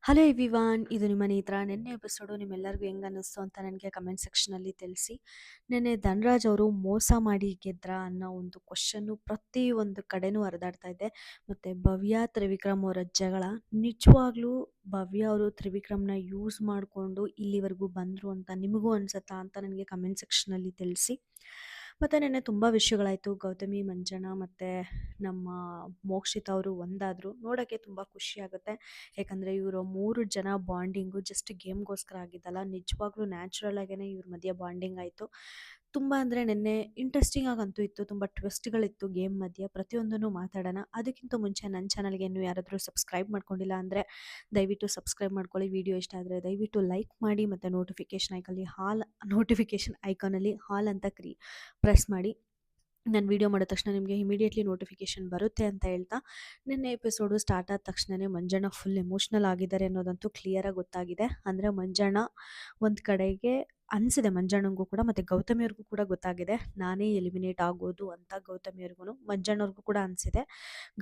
Hello everyone, ಇದು ನಿಮ್ಮ ನೇತ್ರ. ನಿನ್ನೆ ಎಪಿಸೋಡು ನಿಮ್ಮೆಲ್ಲರಿಗೂ ಹೆಂಗೆ ಅನ್ನಿಸ್ತು ಅಂತ ನನಗೆ ಕಮೆಂಟ್ ಸೆಕ್ಷನಲ್ಲಿ ತಿಳಿಸಿ. ನಿನ್ನೆ ಧನ್ರಾಜ್ ಅವರು ಮೋಸ ಮಾಡಿ ಗೆದ್ರ ಅನ್ನೋ ಒಂದು ಕ್ವಶನ್ನು ಪ್ರತಿಯೊಂದು ಕಡೆನೂ ಹರಿದಾಡ್ತಾ ಇದೆ. ಮತ್ತು ಭವ್ಯ ತ್ರಿವಿಕ್ರಮ್ ಅವರ ಜಗಳ ನಿಜವಾಗ್ಲೂ ಭವ್ಯ ಅವರು ತ್ರಿವಿಕ್ರಮ್ನ ಯೂಸ್ ಮಾಡಿಕೊಂಡು ಇಲ್ಲಿವರೆಗೂ ಬಂದರು ಅಂತ ನಿಮಗೂ ಅನ್ಸುತ್ತಾ ಅಂತ ನನಗೆ ಕಮೆಂಟ್ ಸೆಕ್ಷನಲ್ಲಿ ತಿಳಿಸಿ. ಮತ್ತು ನೆನ್ನೆ ತುಂಬ ವಿಷಯಗಳಾಯಿತು. ಗೌತಮಿ, ಮಂಜಣ್ಣ ಮತ್ತು ನಮ್ಮ ಮೋಕ್ಷಿತ ಅವರು ಒಂದಾದರು. ನೋಡೋಕ್ಕೆ ತುಂಬ ಖುಷಿಯಾಗುತ್ತೆ. ಯಾಕಂದರೆ ಇವರು 3 ಜನ ಬಾಂಡಿಂಗು ಜಸ್ಟ್ ಗೇಮ್ಗೋಸ್ಕರ ಆಗಿದ್ದಲ್ಲ, ನಿಜವಾಗ್ಲೂ ನ್ಯಾಚುರಲ್ ಆಗೇ ಇವ್ರ ಮಧ್ಯೆ ಬಾಂಡಿಂಗ್ ಆಯಿತು. ತುಂಬ ಅಂದರೆ ನೆನ್ನೆ ಇಂಟ್ರೆಸ್ಟಿಂಗ್ ಆಗಂತೂ ಇತ್ತು. ತುಂಬ ಟ್ವಿಸ್ಟ್ಗಳಿತ್ತು ಗೇಮ್ ಮಧ್ಯೆ. ಪ್ರತಿಯೊಂದನ್ನು ಮಾತಾಡೋಣ. ಅದಕ್ಕಿಂತ ಮುಂಚೆ ನನ್ನ ಚಾನಲ್ಗೆ ಇನ್ನೂ ಯಾರಾದರೂ ಸಬ್ಸ್ಕ್ರೈಬ್ ಮಾಡ್ಕೊಂಡಿಲ್ಲ ಅಂದರೆ ದಯವಿಟ್ಟು ಸಬ್ಸ್ಕ್ರೈಬ್ ಮಾಡ್ಕೊಳ್ಳಿ. ವಿಡಿಯೋ ಇಷ್ಟ ಆದರೆ ದಯವಿಟ್ಟು ಲೈಕ್ ಮಾಡಿ ಮತ್ತು ನೋಟಿಫಿಕೇಷನ್ ಐಕಾನಲ್ಲಿ ಹಾಲ್ ಅಂತ ಪ್ರೆಸ್ ಮಾಡಿ. ನಾನು ವೀಡಿಯೋ ಮಾಡಿದ ತಕ್ಷಣ ನಿಮಗೆ ಇಮಿಡಿಯೇಟ್ಲಿ ನೋಟಿಫಿಕೇಷನ್ ಬರುತ್ತೆ ಅಂತ ಹೇಳ್ತಾ, ನಿನ್ನೆ ಎಪಿಸೋಡು ಸ್ಟಾರ್ಟ್ ಆದ ತಕ್ಷಣವೇ ಮಂಜಣ್ಣ ಫುಲ್ ಎಮೋಷ್ನಲ್ ಆಗಿದ್ದಾರೆ ಅನ್ನೋದಂತೂ ಕ್ಲಿಯರಾಗಿ ಗೊತ್ತಾಗಿದೆ. ಅಂದರೆ ಮಂಜಣ್ಣ ಒಂದು ಕಡೆಗೆ ಅನಿಸಿದೆ ಮಂಜಣ್ಣಂಗೂ ಕೂಡ, ಮತ್ತು ಗೌತಮಿಯವ್ರಿಗೂ ಕೂಡ ಗೊತ್ತಾಗಿದೆ ನಾನೇ ಎಲಿಮಿನೇಟ್ ಆಗೋದು ಅಂತ. ಗೌತಮಿಯವ್ರಿಗೂ ಮಂಜಣ್ಣವ್ರಿಗೂ ಕೂಡ ಅನಿಸಿದೆ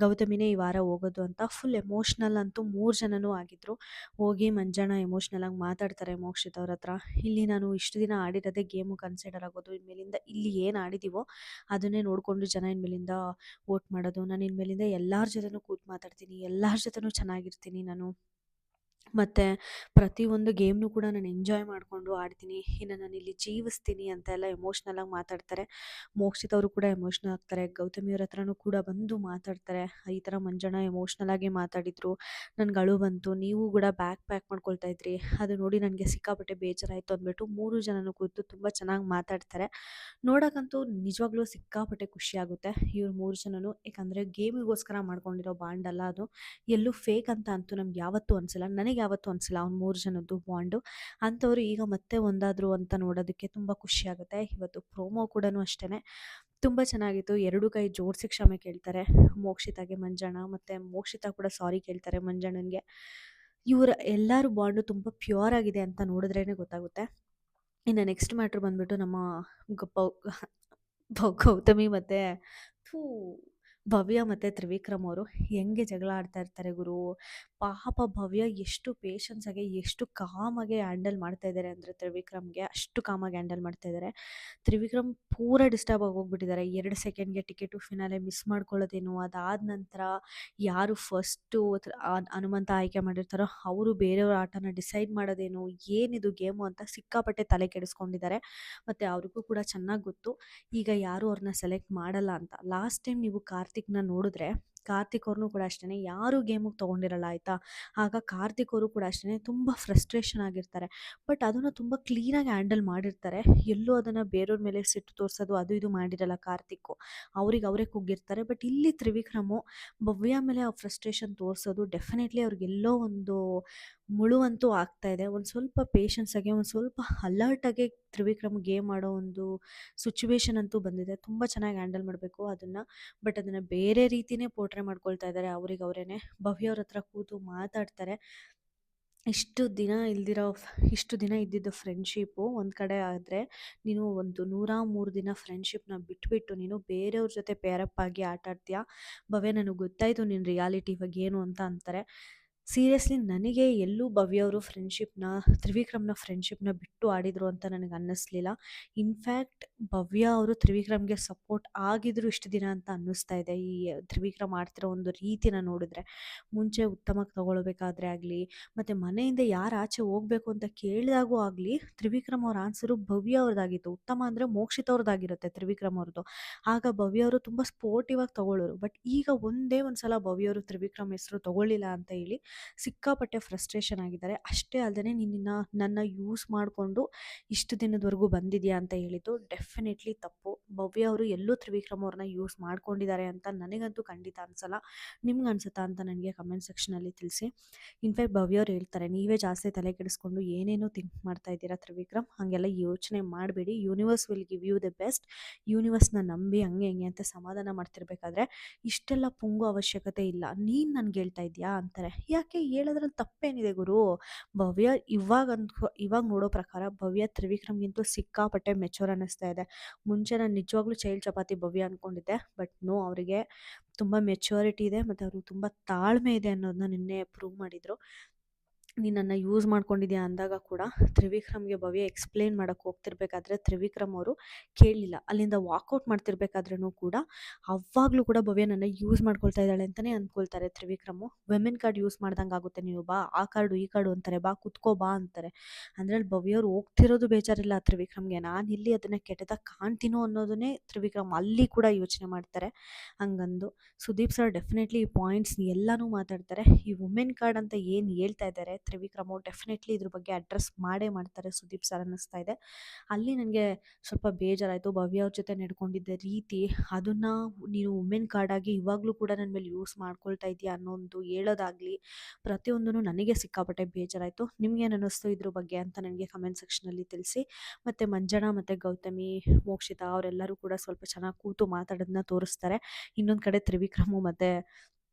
ಗೌತಮಿನೇ ಈ ವಾರ ಹೋಗೋದು ಅಂತ. ಫುಲ್ ಎಮೋಷ್ನಲ್ ಅಂತೂ 3 ಜನನೂ ಆಗಿದ್ದರು. ಹೋಗಿ ಮಂಜಣ್ಣ ಎಮೋಷ್ನಲಾಗಿ ಮಾತಾಡ್ತಾರೆ ಮೋಕ್ಷಿತ್ ಅವ್ರ ಹತ್ರ. ಇಲ್ಲಿ ನಾನು ಇಷ್ಟು ದಿನ ಆಡಿರೋದೇ ಗೇಮು ಕನ್ಸಿಡರ್ ಆಗೋದು, ಇನ್ಮೇಲಿಂದ ಇಲ್ಲಿ ಏನು ಆಡಿದ್ದೀವೋ ಅದನ್ನೇ ನೋಡಿಕೊಂಡು ಜನ ಇನ್ಮೇಲಿಂದ ವೋಟ್ ಮಾಡೋದು. ನಾನು ಇನ್ಮೇಲಿಂದ ಎಲ್ಲರ ಜೊತೆನೂ ಕೂತು ಮಾತಾಡ್ತೀನಿ, ಎಲ್ಲರ ಜೊತೆನೂ ಚೆನ್ನಾಗಿರ್ತೀನಿ ನಾನು, ಮತ್ತು ಪ್ರತಿಯೊಂದು ಗೇಮ್ನೂ ಕೂಡ ನಾನು ಎಂಜಾಯ್ ಮಾಡಿಕೊಂಡು ಆಡ್ತೀನಿ, ಇನ್ನು ನಾನು ಇಲ್ಲಿ ಜೀವಿಸ್ತೀನಿ ಅಂತೆಲ್ಲ ಎಮೋಷ್ನಲಾಗಿ ಮಾತಾಡ್ತಾರೆ. ಮೋಕ್ಷಿತ್ ಅವರು ಕೂಡ ಎಮೋಷ್ನಲ್ ಆಗ್ತಾರೆ. ಗೌತಮಿಯವ್ರ ಹತ್ರನೂ ಕೂಡ ಬಂದು ಮಾತಾಡ್ತಾರೆ. ಈ ಥರ ಮಂಜಣ್ಣ ಎಮೋಷ್ನಲಾಗಿ ಮಾತಾಡಿದರು, ನನಗೆ ಅಳು ಬಂತು, ನೀವು ಕೂಡ ಪ್ಯಾಕ್ ಮಾಡ್ಕೊಳ್ತಾ ಇದ್ರಿ, ಅದು ನೋಡಿ ನನಗೆ ಸಿಕ್ಕಾಪಟ್ಟೆ ಬೇಜಾರಾಯಿತು ಅಂದ್ಬಿಟ್ಟು 3 ಜನನೂ ಕೂತು ತುಂಬ ಚೆನ್ನಾಗಿ ಮಾತಾಡ್ತಾರೆ. ನೋಡೋಕ್ಕಂತೂ ನಿಜವಾಗ್ಲೂ ಸಿಕ್ಕಾಪಟ್ಟೆ ಖುಷಿಯಾಗುತ್ತೆ ಇವ್ರು 3 ಜನನೂ. ಯಾಕಂದರೆ ಗೇಮಿಗೋಸ್ಕರ ಮಾಡ್ಕೊಂಡಿರೋ ಬಾಂಡ್ ಅಲ್ಲ ಅದು, ಎಲ್ಲೂ ಫೇಕ್ ಅಂತ ಅಂತೂ ನಮ್ಗೆ ಯಾವತ್ತೂ ಅನಿಸಿಲ್ಲ, ನನಗೆ ಯಾವತ್ತೂ ಅನಿಸಿಲ್ಲ ಅವ್ನು 3 ಜನದ್ದು ಬಾಂಡು. ಅಂಥವ್ರು ಈಗ ಮತ್ತೆ ಒಂದಾದರು ಅಂತ ನೋಡೋದಕ್ಕೆ ತುಂಬ ಖುಷಿಯಾಗುತ್ತೆ. ಇವತ್ತು ಪ್ರೋಮೋ ಕೂಡ ಅಷ್ಟೇ ತುಂಬ ಚೆನ್ನಾಗಿತ್ತು. 2 ಕೈ ಜೋಡಿಸಿ ಕ್ಷಮೆ ಕೇಳ್ತಾರೆ ಮೋಕ್ಷಿತಾಗೆ ಮಂಜಣ್ಣ, ಮತ್ತು ಮೋಕ್ಷಿತ ಕೂಡ ಸಾರಿ ಕೇಳ್ತಾರೆ ಮಂಜಣ್ಣನಿಗೆ. ಇವರ ಎಲ್ಲರ ಬಾಂಡು ತುಂಬ ಪ್ಯೂರ್ ಆಗಿದೆ ಅಂತ ನೋಡಿದ್ರೇ ಗೊತ್ತಾಗುತ್ತೆ. ಇನ್ನು ನೆಕ್ಸ್ಟ್ ಮ್ಯಾಟ್ರ್ ಬಂದುಬಿಟ್ಟು ನಮ್ಮ ಗೌತಮಿ ಮತ್ತು ಥೂ ಭವ್ಯ ಮತ್ತು ತ್ರಿವಿಕ್ರಮ್ ಅವರು ಹೆಂಗೆ ಜಗಳ ಆಡ್ತಾ ಇರ್ತಾರೆ ಗುರು. ಪಾಪ ಭವ್ಯ ಎಷ್ಟು ಪೇಷನ್ಸಾಗಿ ಎಷ್ಟು ಕಾಮಾಗೆ ಹ್ಯಾಂಡಲ್ ಮಾಡ್ತಾ ಇದ್ದಾರೆ ಅಂದರೆ ತ್ರಿವಿಕ್ರಮ್ಗೆ ಅಷ್ಟು ಕಾಮಾಗಿ ಹ್ಯಾಂಡಲ್ ಮಾಡ್ತಾ ಇದ್ದಾರೆ. ತ್ರಿವಿಕ್ರಮ್ ಪೂರ ಡಿಸ್ಟರ್ಬ್ ಆಗೋಗ್ಬಿಟ್ಟಿದ್ದಾರೆ. 2 ಸೆಕೆಂಡ್ಗೆ ಟಿಕೆಟು ಫಿನಾಲೆ ಮಿಸ್ ಮಾಡ್ಕೊಳ್ಳೋದೇನು, ಅದಾದ ನಂತರ ಯಾರು ಫಸ್ಟು ಹನುಮಂತ ಆಯ್ಕೆ ಮಾಡಿರ್ತಾರೋ ಅವರು ಬೇರೆಯವ್ರ ಆಟನ ಡಿಸೈಡ್ ಮಾಡೋದೇನು, ಏನಿದು ಗೇಮು ಅಂತ ಸಿಕ್ಕಾಪಟ್ಟೆ ತಲೆ ಕೆಡಿಸ್ಕೊಂಡಿದ್ದಾರೆ. ಮತ್ತು ಅವ್ರಿಗೂ ಕೂಡ ಚೆನ್ನಾಗಿ ಗೊತ್ತು ಈಗ ಯಾರು ಅವ್ರನ್ನ ಸೆಲೆಕ್ಟ್ ಮಾಡಲ್ಲ ಅಂತ. ಲಾಸ್ಟ್ ಟೈಮ್ ನೀವು ಕಾರ್ತಿಕ್ನ ನೋಡಿದ್ರೆ ಕಾರ್ತಿಕ್ ಅವ್ರನ್ನೂ ಕೂಡ ಅಷ್ಟೇ ಯಾರೂ ಗೇಮಿಗೆ ತೊಗೊಂಡಿರಲ್ಲ ಆಯಿತಾ. ಆಗ ಕಾರ್ತಿಕ್ ಅವರು ಕೂಡ ಅಷ್ಟೇ ತುಂಬ ಫ್ರಸ್ಟ್ರೇಷನ್ ಆಗಿರ್ತಾರೆ. ಬಟ್ ಅದನ್ನು ತುಂಬ ಕ್ಲೀನಾಗಿ ಹ್ಯಾಂಡಲ್ ಮಾಡಿರ್ತಾರೆ. ಎಲ್ಲೂ ಅದನ್ನು ಬೇರೆಯವ್ರ ಮೇಲೆ ಸಿಟ್ಟು ತೋರಿಸೋದು ಅದು ಇದು ಮಾಡಿರಲ್ಲ ಕಾರ್ತಿಕ್ಕು, ಅವ್ರಿಗೆ ಅವರೇ ಕುಗ್ಗಿರ್ತಾರೆ. ಬಟ್ ಇಲ್ಲಿ ತ್ರಿವಿಕ್ರಮು ಭವ್ಯ ಮೇಲೆ ಆ ಫ್ರಸ್ಟ್ರೇಷನ್ ತೋರಿಸೋದು ಡೆಫಿನೆಟ್ಲಿ ಅವ್ರಿಗೆಲ್ಲೋ ಒಂದು ಮುಳುವಂತೂ ಆಗ್ತಾಯಿದೆ. ಒಂದು ಸ್ವಲ್ಪ ಪೇಷನ್ಸಾಗಿ, ಒಂದು ಸ್ವಲ್ಪ ಅಲರ್ಟಾಗಿ ತ್ರಿವಿಕ್ರಮ್ ಗೇಮ್ ಆಡೋ ಒಂದು ಸಿಚುವೇಶನ್ ಅಂತೂ ಬಂದಿದೆ. ತುಂಬ ಚೆನ್ನಾಗಿ ಹ್ಯಾಂಡಲ್ ಮಾಡಬೇಕು ಅದನ್ನು, ಬಟ್ ಅದನ್ನು ಬೇರೆ ರೀತಿಯೇ ಪೋರ್ಟ್ರೇ ಮಾಡ್ಕೊಳ್ತಾ ಇದ್ದಾರೆ ಅವ್ರಿಗೆ ಅವರೇನೆ. ಭವ್ಯ ಅವ್ರ ಹತ್ರ ಕೂತು ಮಾತಾಡ್ತಾರೆ. ಇಷ್ಟು ದಿನ ಇದ್ದಿದ್ದು ಫ್ರೆಂಡ್ಶಿಪ್ಪು ಒಂದು ಕಡೆ ಆದರೆ, ನೀನು ಒಂದು 103 ದಿನ ಫ್ರೆಂಡ್ಶಿಪ್ನ ಬಿಟ್ಬಿಟ್ಟು ನೀನು ಬೇರೆಯವ್ರ ಜೊತೆ ಪೇರಪ್ ಆಗಿ ಆಟ ಆಡ್ತೀಯಾ ಭವ್ಯ, ನನಗೆ ಗೊತ್ತಾಯಿತು ನಿನ್ನ ರಿಯಾಲಿಟಿ ಇವಾಗ ಏನು ಅಂತ ಅಂತಾರೆ. ಸೀರಿಯಸ್ಲಿ ನನಗೆ ಎಲ್ಲೂ ಭವ್ಯ ಅವರು ತ್ರಿವಿಕ್ರಮ್ನ ಫ್ರೆಂಡ್ಶಿಪ್ನ ಬಿಟ್ಟು ಆಡಿದರು ಅಂತ ನನಗೆ ಅನ್ನಿಸ್ಲಿಲ್ಲ. ಇನ್ಫ್ಯಾಕ್ಟ್ ಭವ್ಯ ಅವರು ತ್ರಿವಿಕ್ರಮ್ಗೆ ಸಪೋರ್ಟ್ ಆಗಿದ್ರು ಇಷ್ಟು ದಿನ ಅಂತ ಅನ್ನಿಸ್ತಾ ಇದೆ. ಈ ತ್ರಿವಿಕ್ರಮ್ ಆಡ್ತಿರೋ ಒಂದು ರೀತಿನ ನೋಡಿದ್ರೆ, ಮುಂಚೆ ಉತ್ತಮಕ್ಕೆ ತಗೊಳ್ಬೇಕಾದ್ರೆ ಆಗಲಿ, ಮತ್ತು ಮನೆಯಿಂದ ಯಾರು ಆಚೆ ಹೋಗಬೇಕು ಅಂತ ಕೇಳಿದಾಗೂ ಆಗಲಿ ತ್ರಿವಿಕ್ರಮ್ ಅವ್ರ ಆನ್ಸರು ಭವ್ಯ ಅವ್ರದ್ದಾಗಿತ್ತು. ಉತ್ತಮ ಅಂದರೆ ಮೋಕ್ಷಿತ್ ಅವ್ರದ್ದಾಗಿರುತ್ತೆ ತ್ರಿವಿಕ್ರಮ್ ಅವ್ರದ್ದು. ಆಗ ಭವ್ಯ ಅವರು ತುಂಬ ಸ್ಪೋರ್ಟಿವ್ ಆಗಿ ತಗೊಳ್ಳೋರು. ಬಟ್ ಈಗ ಒಂದೇ ಒಂದು ಸಲ ಭವ್ಯ ಅವರು ತ್ರಿವಿಕ್ರಮ್ ಹೆಸರು ತಗೊಳ್ಳಿಲ್ಲ ಅಂತ ಹೇಳಿ ಸಿಕ್ಕಾಪಟ್ಟೆ ಫ್ರಸ್ಟ್ರೇಷನ್ ಆಗಿದ್ದಾರೆ. ಅಷ್ಟೇ ಅಲ್ಲದೆ ನನ್ನ ಯೂಸ್ ಮಾಡಿಕೊಂಡು ಇಷ್ಟು ದಿನದವರೆಗೂ ಬಂದಿದೆಯಾ ಅಂತ ಹೇಳಿದ್ದು ಡೆಫಿನೆಟ್ಲಿ ತಪ್ಪು. ಭವ್ಯ ಅವರು ಎಲ್ಲೂ ತ್ರಿವಿಕ್ರಮ್ ಅವ್ರನ್ನ ಯೂಸ್ ಮಾಡ್ಕೊಂಡಿದ್ದಾರೆ ಅಂತ ನನಗಂತೂ ಖಂಡಿತ ಅನಿಸಲ್ಲ. ನಿಮ್ಗೆ ಅನ್ಸುತ್ತಾ ಅಂತ ನನಗೆ ಕಮೆಂಟ್ ಸೆಕ್ಷನಲ್ಲಿ ತಿಳಿಸಿ. ಇನ್ಫ್ಯಾಕ್ಟ್ ಭವ್ಯ ಅವ್ರು ಹೇಳ್ತಾರೆ, ನೀವೇ ಜಾಸ್ತಿ ತಲೆ ಕೆಡಿಸ್ಕೊಂಡು ಏನೇನೋ ಥಿಂಕ್ ಮಾಡ್ತಾ ಇದ್ದೀರಾ ತ್ರಿವಿಕ್ರಮ್, ಹಾಗೆಲ್ಲ ಯೋಚನೆ ಮಾಡಬೇಡಿ, universe will give you the best, ಯೂನಿವರ್ಸ್ನ ನಂಬಿ ಹಂಗೆ ಹಿಂಗೆ ಅಂತ ಸಮಾಧಾನ ಮಾಡ್ತಿರ್ಬೇಕಾದ್ರೆ ಇಷ್ಟೆಲ್ಲ ಪುಂಗೋ ಅವಶ್ಯಕತೆ ಇಲ್ಲ, ನೀನು ನನಗೆ ಹೇಳ್ತಾ ಇದೆಯಾ ಅಂತಾರೆ. ಯಾಕೆ ಹೇಳೋದ್ರಲ್ಲಿ ತಪ್ಪೇನಿದೆ ಗುರು. ಭವ್ಯ ಇವಾಗ ನೋಡೋ ಪ್ರಕಾರ ಭವ್ಯ ತ್ರಿವಿಕ್ರಮ್ಗಿಂತೂ ಸಿಕ್ಕಾಪಟ್ಟೆ ಮೆಚೂರ್ ಅನ್ನಿಸ್ತಾ ಇದೆ. ಮುಂಚೆ ನಾನು ನಿಜವಾಗ್ಲೂ ಚೈಲ್ಡ್ ಚಪಾತಿ ಭವ್ಯ ಅಂದ್ಕೊಂಡಿದ್ದೆ, ಬಟ್ ನೋ, ಅವರಿಗೆ ತುಂಬ ಮೆಚ್ಯೂರಿಟಿ ಇದೆ ಮತ್ತು ಅವ್ರಿಗೆ ತುಂಬ ತಾಳ್ಮೆ ಇದೆ ಅನ್ನೋದನ್ನ ನಿನ್ನೆ ಪ್ರೂವ್ ಮಾಡಿದರು. ನೀನನ್ನು ಯೂಸ್ ಮಾಡ್ಕೊಂಡಿದ್ಯಾ ಅಂದಾಗ ಕೂಡ ತ್ರಿವಿಕ್ರಮ್ಗೆ ಭವ್ಯ ಎಕ್ಸ್ಪ್ಲೇನ್ ಮಾಡೋಕ್ಕೆ ಹೋಗ್ತಿರ್ಬೇಕಾದ್ರೆ ತ್ರಿವಿಕ್ರಮ್ ಅವರು ಕೇಳಲಿಲ್ಲ. ಅಲ್ಲಿಂದ ವಾಕೌಟ್ ಮಾಡ್ತಿರ್ಬೇಕಾದ್ರೂ ಕೂಡ ಅವಾಗಲೂ ಕೂಡ ಭವ್ಯ ನನ್ನ ಯೂಸ್ ಮಾಡ್ಕೊಳ್ತಾ ಇದ್ದಾಳೆ ಅಂತಲೇ ಅಂದ್ಕೊಳ್ತಾರೆ ತ್ರಿವಿಕ್ರಮು. ವೆಮೆನ್ ಕಾರ್ಡ್ ಯೂಸ್ ಮಾಡ್ದಂಗೆ ಆಗುತ್ತೆ, ನೀವು ಬಾ ಆ ಕಾರ್ಡು ಈ ಕಾರ್ಡು ಅಂತಾರೆ, ಬಾ ಕುತ್ಕೋ ಬಾ ಅಂತಾರೆ. ಅಂದರೆ ಅಲ್ಲಿ ಭವ್ಯವ್ರು ಹೋಗ್ತಿರೋದು ಬೇಜಾರಿಲ್ಲ ತ್ರಿವಿಕ್ರಮ್ಗೆ, ನಾನು ಇಲ್ಲಿ ಅದನ್ನು ಕೆಟ್ಟದಾಗ ಕಾಣ್ತೀನೋ ಅನ್ನೋದನ್ನೇ ತ್ರಿವಿಕ್ರಮ್ ಅಲ್ಲಿ ಕೂಡ ಯೋಚನೆ ಮಾಡ್ತಾರೆ. ಹಂಗಂದು ಸುದೀಪ್ ಸರ್ ಡೆಫಿನೆಟ್ಲಿ ಈ ಪಾಯಿಂಟ್ಸ್ ಎಲ್ಲನೂ ಮಾತಾಡ್ತಾರೆ. ಈ ವುಮೆನ್ ಕಾರ್ಡ್ ಅಂತ ಏನು ಹೇಳ್ತಾ ಇದ್ದಾರೆ ತ್ರಿವಿಕ್ರಮ್ ಅವ್ರು ಡೆಫಿನೆಟ್ಲಿ ಇದ್ರ ಬಗ್ಗೆ ಅಡ್ರೆಸ್ ಮಾಡೇ ಮಾಡ್ತಾರೆ ಸುದೀಪ್ ಸರ್ ಅನ್ನಿಸ್ತಾ ಇದೆ. ಅಲ್ಲಿ ನನಗೆ ಸ್ವಲ್ಪ ಬೇಜಾರಾಯಿತು. ಭವ್ಯ ಅವ್ರ ಜೊತೆ ನಡ್ಕೊಂಡಿದ್ದ ರೀತಿ, ಅದನ್ನು ನೀನು ವುಮೆನ್ ಕಾರ್ಡ್ ಆಗಿ ಇವಾಗಲೂ ಕೂಡ ನನ್ನ ಮೇಲೆ ಯೂಸ್ ಮಾಡ್ಕೊಳ್ತಾ ಇದೆಯಾ ಅನ್ನೋ ಒಂದು ಹೇಳೋದಾಗಲಿ ಪ್ರತಿಯೊಂದೂ ನನಗೆ ಸಿಕ್ಕಾಪಟ್ಟೆ ಬೇಜಾರಾಯಿತು. ನಿಮ್ಗೇನು ಅನ್ನಿಸ್ತು ಇದ್ರ ಬಗ್ಗೆ ಅಂತ ನನಗೆ ಕಮೆಂಟ್ ಸೆಕ್ಷನಲ್ಲಿ ತಿಳಿಸಿ. ಮತ್ತು ಮಂಜನಾ ಮತ್ತು ಗೌತಮಿ, ಮೋಕ್ಷಿತಾ ಅವರೆಲ್ಲರೂ ಕೂಡ ಸ್ವಲ್ಪ ಚೆನ್ನಾಗಿ ಕೂತು ಮಾತಾಡೋದನ್ನ ತೋರಿಸ್ತಾರೆ. ಇನ್ನೊಂದು ಕಡೆ ತ್ರಿವಿಕ್ರಮು ಮತ್ತು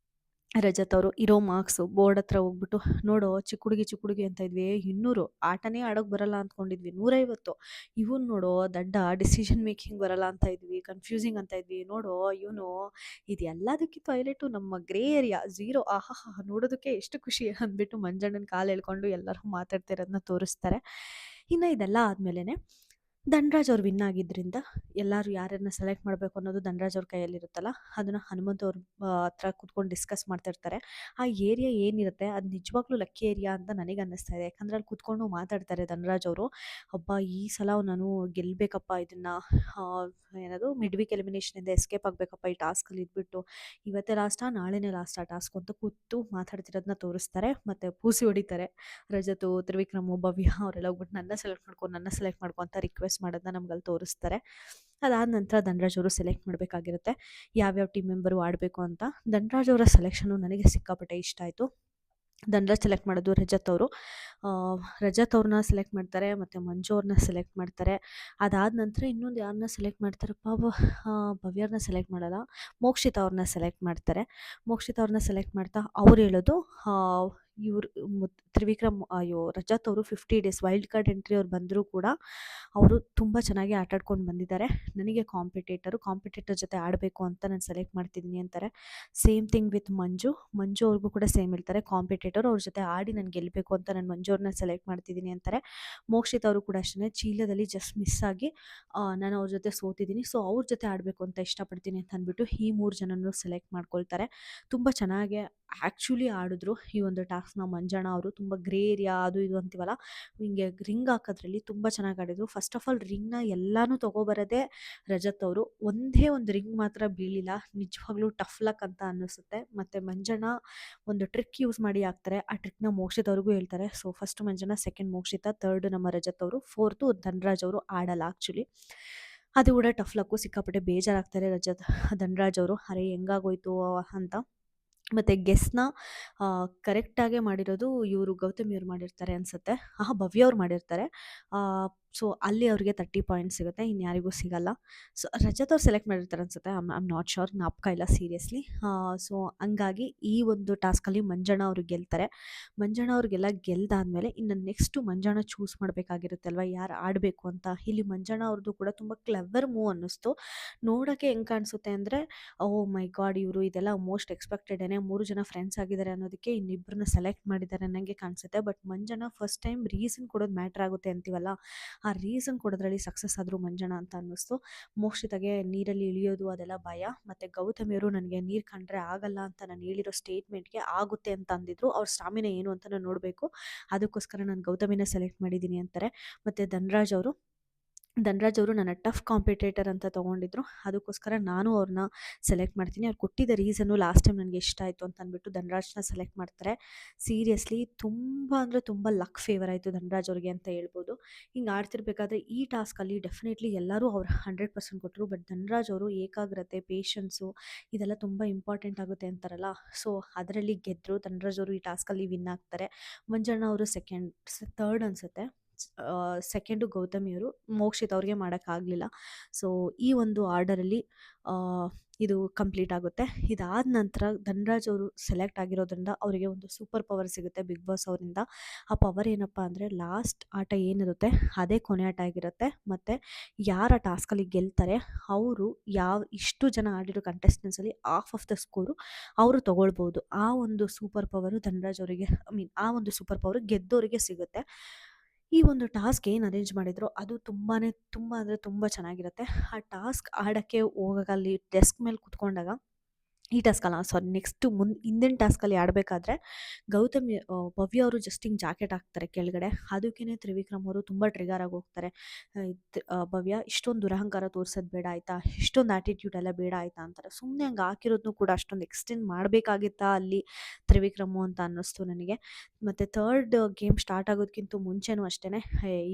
ರಜತ್ ಅವರು ಇರೋ ಮಾರ್ಕ್ಸು ಬೋರ್ಡ್ ಹತ್ರ ಹೋಗ್ಬಿಟ್ಟು, ನೋಡೋ ಚಿಕ್ಕ ಹುಡುಗಿ ಅಂತ ಇದ್ವಿ 200 ಆಟನೇ ಆಡೋಕ್ಕೆ ಬರಲ್ಲ ಅಂದ್ಕೊಂಡಿದ್ವಿ 150, ಇವನು ನೋಡೋ ದಡ್ಡ ಡಿಸಿಷನ್ ಮೇಕಿಂಗ್ ಬರಲ್ಲ ಅಂತ ಇದ್ವಿ, ಕನ್ಫ್ಯೂಸಿಂಗ್ ಅಂತ ಇದ್ವಿ, ನೋಡೋ ಇವನು ಇದೆಲ್ಲದಕ್ಕಿಂತ ಹೈಲೈಟು ನಮ್ಮ ಗ್ರೇ ಏರಿಯಾ ಝೀರೋ, ಆಹಾ ನೋಡೋದಕ್ಕೆ ಎಷ್ಟು ಖುಷಿ ಅಂದ್ಬಿಟ್ಟು ಮಂಜಣ್ಣನ ಕಾಲು ಎಳ್ಕೊಂಡು ಎಲ್ಲರೂ ಮಾತಾಡ್ತಿರೋದನ್ನ ತೋರಿಸ್ತಾರೆ. ಇನ್ನು ಇದೆಲ್ಲ ಆದಮೇಲೆ ಧನ್ರಾಜ್ ಅವ್ರು ವಿನ್ ಆಗಿದ್ದರಿಂದ ಎಲ್ಲರೂ ಯಾರನ್ನ ಸೆಲೆಕ್ಟ್ ಮಾಡಬೇಕು ಅನ್ನೋದು ಧನ್ರಾಜ್ ಅವ್ರ ಕೈಯಲ್ಲಿರುತ್ತಲ್ಲ, ಅದನ್ನು ಹನುಮಂತ್ ಅವ್ರ ಹತ್ರ ಕೂತ್ಕೊಂಡು ಡಿಸ್ಕಸ್ ಮಾಡ್ತಿರ್ತಾರೆ. ಆ ಏರಿಯಾ ಏನಿರುತ್ತೆ ಅದು ನಿಜವಾಗ್ಲೂ ಲಕ್ಕಿ ಏರಿಯಾ ಅಂತ ನನಗೆ ಅನ್ನಿಸ್ತಾ ಇದೆ. ಯಾಕಂದರೆ ಅಲ್ಲಿ ಕೂತ್ಕೊಂಡು ಮಾತಾಡ್ತಾರೆ ಧನ್ರಾಜ್ ಅವರು, ಅಬ್ಬಾ ಈ ಸಲ ನಾನು ಗೆಲ್ಲಬೇಕಪ್ಪ, ಇದನ್ನು ಏನದು ಮಿಡ್ ವೀಕ್ ಎಲಿಮಿನೇಷನಿಂದ ಎಸ್ಕೇಪ್ ಆಗಬೇಕಪ್ಪ ಈ ಟಾಸ್ಕಲ್ಲಿ ಇದ್ಬಿಟ್ಟು, ಇವತ್ತೇ ಲಾಸ್ಟಾ ನಾಳೆನೇ ಲಾಸ್ಟಾ ಟಾಸ್ಕ್ ಅಂತ ಕೂತು ಮಾತಾಡ್ತಿರೋದನ್ನ ತೋರಿಸ್ತಾರೆ. ಮತ್ತು ಪೂಸಿ ಹೊಡಿತಾರೆ ರಜತು, ತ್ರಿವಿಕ್ರಮು, ಭವ್ಯ ಅವರೆಲ್ಲ ಹೋಗ್ಬಿಟ್ಟು ನನ್ನ ಸೆಲೆಕ್ಟ್ ಮಾಡ್ಕೊ ಅಂತ ರಿಕ್ವೆಸ್ಟ್ ಮಾಡೋದನ್ನ ನಮ್ಗಲ್ಲಿ ತೋರಿಸ್ತಾರೆ. ಅದಾದ ನಂತರ ಧನ್ರಾಜ್ ಅವರು ಸೆಲೆಕ್ಟ್ ಮಾಡಬೇಕಾಗಿರುತ್ತೆ ಯಾವ್ಯಾವ ಟೀಮ್ ಮೆಂಬರು ಆಡಬೇಕು ಅಂತ. ಧನ್ರಾಜ್ ಅವರ ಸೆಲೆಕ್ಷನು ನನಗೆ ಸಿಕ್ಕಾಪಟ್ಟೆ ಇಷ್ಟ ಆಯಿತು. ಧನ್ರಾಜ್ ಸೆಲೆಕ್ಟ್ ಮಾಡೋದು ರಜತ್ ಅವರು, ರಜತ್ ಅವ್ರನ್ನ ಸೆಲೆಕ್ಟ್ ಮಾಡ್ತಾರೆ, ಮತ್ತು ಮಂಜು ಅವ್ರನ್ನ ಸೆಲೆಕ್ಟ್ ಮಾಡ್ತಾರೆ. ಅದಾದ ನಂತರ ಇನ್ನೊಂದು ಯಾರನ್ನ ಸೆಲೆಕ್ಟ್ ಮಾಡ್ತಾರಪ್ಪ, ಭವ್ಯವ್ರನ್ನ ಸೆಲೆಕ್ಟ್ ಮಾಡಲ್ಲ, ಮೋಕ್ಷಿತಾ ಅವ್ರನ್ನ ಸೆಲೆಕ್ಟ್ ಮಾಡ್ತಾರೆ. ಮೋಕ್ಷಿತಾ ಅವ್ರನ್ನ ಸೆಲೆಕ್ಟ್ ಮಾಡ್ತಾ ಅವ್ರು ಹೇಳೋದು, ಇವ್ರು ರಜತ್ ಅವರು 50 ಡೇಸ್ ವೈಲ್ಡ್ ಕಾರ್ಡ್ ಎಂಟ್ರಿ ಅವ್ರು ಬಂದರೂ ಕೂಡ ಅವರು ತುಂಬ ಚೆನ್ನಾಗಿ ಆಟಾಡ್ಕೊಂಡು ಬಂದಿದ್ದಾರೆ. ನನಗೆ ಕಾಂಪಿಟೇಟರ್ ಜೊತೆ ಆಡಬೇಕು ಅಂತ ನಾನು ಸೆಲೆಕ್ಟ್ ಮಾಡ್ತಿದ್ದೀನಿ ಅಂತಾರೆ. ಸೇಮ್ ಥಿಂಗ್ ವಿತ್ ಮಂಜು ಅವ್ರಿಗೂ ಕೂಡ ಸೇಮ್ ಹೇಳ್ತಾರೆ, ಕಾಂಪಿಟೇಟರ್ ಅವ್ರ ಜೊತೆ ಆಡಿ ನಾನು ಗೆಲ್ಲಬೇಕು ಅಂತ ನಾನು ಮಂಜು ಅವ್ರನ್ನ ಸೆಲೆಕ್ಟ್ ಮಾಡ್ತಿದ್ದೀನಿ ಅಂತಾರೆ. ಮೋಕ್ಷಿತ್ ಅವರು ಕೂಡ ಅಷ್ಟೇ, ಚೀಲದಲ್ಲಿ ಜಸ್ಟ್ ಮಿಸ್ ಆಗಿ ನಾನು ಅವ್ರ ಜೊತೆ ಸೋತಿದ್ದೀನಿ, ಸೊ ಅವ್ರ ಜೊತೆ ಆಡಬೇಕು ಅಂತ ಇಷ್ಟಪಡ್ತೀನಿ ಅಂತ ಅಂದ್ಬಿಟ್ಟು ಈ 3 ಜನನೂ ಸೆಲೆಕ್ಟ್ ಮಾಡ್ಕೊಳ್ತಾರೆ. ತುಂಬ ಚೆನ್ನಾಗಿ ಆ್ಯಕ್ಚುಲಿ ಆಡಿದ್ರು ಈ ಒಂದು ಟಾಸ್ಕ್ನ ಮಂಜಣ್ಣ ಅವರು. ತುಂಬ ಗ್ರೇ ಏರಿಯಾ ಅದು ಇದು ಅಂತೀವಲ್ಲ, ಹಿಂಗೆ ರಿಂಗ್ ಹಾಕೋದ್ರಲ್ಲಿ ತುಂಬ ಚೆನ್ನಾಗಿ ಆಡಿದ್ರು. ಫಸ್ಟ್ ಆಫ್ ಆಲ್ ರಿಂಗ್ನ ಎಲ್ಲನೂ ತೊಗೊಬರೋದೇ ರಜತ್ ಅವರು, ಒಂದೇ ಒಂದು ರಿಂಗ್ ಮಾತ್ರ ಬೀಳಿಲ್ಲ, ನಿಜವಾಗ್ಲೂ ಟಫ್ ಲಕ್ ಅಂತ ಅನ್ನಿಸುತ್ತೆ. ಮತ್ತು ಮಂಜಣ್ಣ ಒಂದು ಟ್ರಿಕ್ ಯೂಸ್ ಮಾಡಿ ಹಾಕ್ತಾರೆ, ಆ ಟ್ರಿಕ್ನ ಮೋಕ್ಷಿತ್ ಅವ್ರಿಗೂ ಹೇಳ್ತಾರೆ. So first Manjanna, second Mokshitha, third ನಮ್ಮ ರಜತ್ ಅವರು, ಫೋರ್ತು ಧನ್ರಾಜ್ ಅವರು ಆಡಲ್ಲ ಆ್ಯಕ್ಚುಲಿ. ಅದು ಕೂಡ ಟಫ್ ಲಕ್ಕು, ಸಿಕ್ಕಾಪಟ್ಟೆ ಬೇಜಾರಾಗ್ತಾರೆ ಧನ್ರಾಜ್ ಅವರು, ಅರೆ ಹೆಂಗಾಗೋಯ್ತು ಅಂತ. ಮತ್ತು ಗೆಸ್ನ ಕರೆಕ್ಟಾಗೇ ಮಾಡಿರೋದು ಇವರು ಗೌತಮಿಯವ್ರು ಮಾಡಿರ್ತಾರೆ ಅನಿಸುತ್ತೆ, ಭವ್ಯ ಅವ್ರು ಮಾಡಿರ್ತಾರೆ. ಸೊ ಅಲ್ಲಿ ಅವ್ರಿಗೆ 30 ಪಾಯಿಂಟ್ಸ್ ಸಿಗುತ್ತೆ, ಇನ್ಯಾರಿಗೂ ಸಿಗಲ್ಲ. ಸೊ ರಜತ್ ಅವ್ರು ಸೆಲೆಕ್ಟ್ ಮಾಡಿರ್ತಾರೆ ಅನಿಸುತ್ತೆ, ಐಮ್ ನಾಟ್ ಶ್ಯೂರ್, ಜ್ಞಾಪಕ ಇಲ್ಲ ಸೀರಿಯಸ್ಲಿ. ಸೊ ಹಂಗಾಗಿ ಈ ಒಂದು ಟಾಸ್ಕಲ್ಲಿ ಮಂಜಣ್ಣ ಅವರು ಗೆಲ್ತಾರೆ. ಮಂಜಣ್ಣ ಅವ್ರಿಗೆಲ್ಲ ಗೆಲ್ದಾದ್ಮೇಲೆ ಇನ್ನು ನೆಕ್ಸ್ಟು ಮಂಜಣ್ಣ ಚೂಸ್ ಮಾಡಬೇಕಾಗಿರುತ್ತೆ ಅಲ್ವಾ, ಯಾರು ಆಡಬೇಕು ಅಂತ. ಇಲ್ಲಿ ಮಂಜಣ್ಣ ಅವ್ರದ್ದು ಕೂಡ ತುಂಬ ಕ್ಲೆವರ್ ಮೂವ್ ಅನ್ನಿಸ್ತು. ನೋಡೋಕ್ಕೆ ಹೆಂಗೆ ಕಾಣಿಸುತ್ತೆ ಅಂದರೆ, ಓ ಮೈ ಗಾಡ್, ಇವರು ಇದೆಲ್ಲ ಮೋಸ್ಟ್ ಎಕ್ಸ್ಪೆಕ್ಟೆಡೇನೆ, 3 ಜನ ಫ್ರೆಂಡ್ಸ್ ಆಗಿದ್ದಾರೆ ಅನ್ನೋದಕ್ಕೆ ಇನ್ನಿಬ್ಬರನ್ನ ಸೆಲೆಕ್ಟ್ ಮಾಡಿದ್ದಾರೆ ಅನ್ನಂಗೆ ಕಾಣಿಸುತ್ತೆ. But Manjanna first time reason ಕೊಡೋದು ಮ್ಯಾಟ್ರ್ ಆಗುತ್ತೆ ಅಂತೀವಲ್ಲ, ಆ ರೀಸನ್ ಕೊಡೋದ್ರಲ್ಲಿ ಸಕ್ಸಸ್ ಆದರು ಮಂಜಣ್ಣ ಅಂತ ಅನ್ನಿಸ್ತು. ಮೋಕ್ಷಿತಾಗೆ ನೀರಲ್ಲಿ ಇಳಿಯೋದು ಅದೆಲ್ಲ ಭಯ, ಮತ್ತು ಗೌತಮಿಯವರು ನನಗೆ ನೀರು ಕಂಡ್ರೆ ಆಗಲ್ಲ ಅಂತ ನಾನು ಹೇಳಿರೋ ಸ್ಟೇಟ್ಮೆಂಟ್ಗೆ ಆಗುತ್ತೆ ಅಂತ ಅಂದಿದ್ರು. ಅವ್ರ ಸ್ಟಾಮಿನಾ ಏನು ಅಂತ ನಾನು ನೋಡಬೇಕು, ಅದಕ್ಕೋಸ್ಕರ ನಾನು ಗೌತಮಿನ ಸೆಲೆಕ್ಟ್ ಮಾಡಿದ್ದೀನಿ ಅಂತಾರೆ. ಮತ್ತು ಧನ್ರಾಜ್ ಅವರು ನನ್ನ ಟಫ್ ಕಾಂಪಿಟೇಟರ್ ಅಂತ ತೊಗೊಂಡಿದ್ರು, ಅದಕ್ಕೋಸ್ಕರ ನಾನು ಅವ್ರನ್ನ ಸೆಲೆಕ್ಟ್ ಮಾಡ್ತೀನಿ. ಅವ್ರು ಕೊಟ್ಟಿದ್ದ ರೀಸನ್ನು ಲಾಸ್ಟ್ ಟೈಮ್ ನನಗೆ ಇಷ್ಟ ಆಯಿತು ಅಂತ ಅಂದ್ಬಿಟ್ಟು ಧನ್ರಾಜ್ನ ಸೆಲೆಕ್ಟ್ ಮಾಡ್ತಾರೆ. ಸೀರಿಯಸ್ಲಿ ತುಂಬ ಅಂದರೆ ತುಂಬ ಲಕ್ ಫೇವರ್ ಆಯಿತು ಧನ್ರಾಜ್ ಅವ್ರಿಗೆ ಅಂತ ಹೇಳ್ಬೋದು. ಹಿಂಗೆ ಆಡ್ತಿರ್ಬೇಕಾದ್ರೆ ಈ ಟಾಸ್ಕಲ್ಲಿ ಡೆಫಿನೆಟ್ಲಿ ಎಲ್ಲರೂ ಅವ್ರು 100% ಕೊಟ್ಟರು. ಬಟ್ ಧನ್ರಾಜ್ ಅವರು ಏಕಾಗ್ರತೆ, ಪೇಷನ್ಸು ಇದೆಲ್ಲ ತುಂಬ ಇಂಪಾರ್ಟೆಂಟ್ ಆಗುತ್ತೆ ಅಂತಾರಲ್ಲ, ಸೊ ಅದರಲ್ಲಿ ಗೆದ್ದರು. ಧನ್ರಾಜ್ ಅವರು ಈ ಟಾಸ್ಕಲ್ಲಿ ವಿನ್ ಆಗ್ತಾರೆ. ಮಂಜಣ್ಣ ಅವರು ಥರ್ಡ್ ಅನಿಸುತ್ತೆ. ಸೆಕೆಂಡು ಗೌತಮಿಯವರು, ಮೋಕ್ಷಿತ್ ಅವ್ರಿಗೆ ಮಾಡೋಕ್ಕಾಗಲಿಲ್ಲ. ಸೊ ಈ ಒಂದು ಆರ್ಡರಲ್ಲಿ ಇದು ಕಂಪ್ಲೀಟ್ ಆಗುತ್ತೆ. ಇದಾದ ನಂತರ ಧನ್ರಾಜ್ ಅವರು ಸೆಲೆಕ್ಟ್ ಆಗಿರೋದ್ರಿಂದ ಅವರಿಗೆ ಒಂದು ಸೂಪರ್ ಪವರ್ ಸಿಗುತ್ತೆ ಬಿಗ್ ಬಾಸ್ ಅವರಿಂದ. ಆ ಪವರ್ ಏನಪ್ಪ ಅಂದರೆ, ಲಾಸ್ಟ್ ಆಟ ಏನಿರುತ್ತೆ ಅದೇ ಕೊನೆ ಆಟ ಆಗಿರುತ್ತೆ. ಮತ್ತು ಯಾರ ಟಾಸ್ಕಲ್ಲಿ ಗೆಲ್ತಾರೆ ಅವರು ಇಷ್ಟು ಜನ ಆಡಿರೋ ಕಂಟೆಸ್ಟೆನ್ಸಲ್ಲಿ ಹಾಫ್ ಆಫ್ ದ ಸ್ಕೋರು ಅವರು ತೊಗೊಳ್ಬೋದು. ಆ ಒಂದು ಸೂಪರ್ ಪವರು ಧನ್ರಾಜ್ ಅವರಿಗೆ, ಆ ಒಂದು ಸೂಪರ್ ಪವರು ಗೆದ್ದವರಿಗೆ ಸಿಗುತ್ತೆ. ಈ ಒಂದು ಟಾಸ್ಕ್ ಏನು ಅರೇಂಜ್ ಮಾಡಿದ್ರು ಅದು ತುಂಬ ಅಂದರೆ ತುಂಬ ಚೆನ್ನಾಗಿರುತ್ತೆ. ಆ ಟಾಸ್ಕ್ ಆಡೋಕ್ಕೆ ಹೋಗಾಗ ಅಲ್ಲಿ ಡೆಸ್ಕ್ ಮೇಲೆ ಕುತ್ಕೊಂಡಾಗ, ಈ ಟಾಸ್ಕ್ ಅಲ್ಲ, ಸಾರಿ, ನೆಕ್ಸ್ಟು ಹಿಂದಿನ ಟಾಸ್ಕಲ್ಲಿ ಆಡಬೇಕಾದ್ರೆ ಭವ್ಯ ಅವರು ಜಸ್ಟ್ ಹಿಂಗೆ ಜಾಕೆಟ್ ಹಾಕ್ತಾರೆ ಕೆಳಗಡೆ. ಅದಕ್ಕೇ ತ್ರಿವಿಕ್ರಮ್ ಅವರು ತುಂಬ ಟ್ರಿಗರ್ ಆಗಿ ಹೋಗ್ತಾರೆ. ಭವ್ಯ, ಇಷ್ಟೊಂದು ದುರಹಂಕಾರ ತೋರಿಸೋದು ಬೇಡ ಆಯಿತಾ, ಇಷ್ಟೊಂದು ಆ್ಯಟಿಟ್ಯೂಡ್ ಎಲ್ಲ ಬೇಡ ಆಯಿತಾ ಅಂತಾರೆ. ಸುಮ್ಮನೆ ಹಂಗೆ ಹಾಕಿರೋದನ್ನು ಕೂಡ ಅಷ್ಟೊಂದು ಎಕ್ಸ್ಟೆಂಡ್ ಮಾಡಬೇಕಾಗಿತ್ತಾ ಅಲ್ಲಿ ತ್ರಿವಿಕ್ರಮು ಅಂತ ಅನ್ನಿಸ್ತು ನನಗೆ. ಮತ್ತು ಥರ್ಡ್ ಗೇಮ್ ಸ್ಟಾರ್ಟ್ ಆಗೋದಕ್ಕಿಂತ ಮುಂಚೆನೂ ಅಷ್ಟೇ,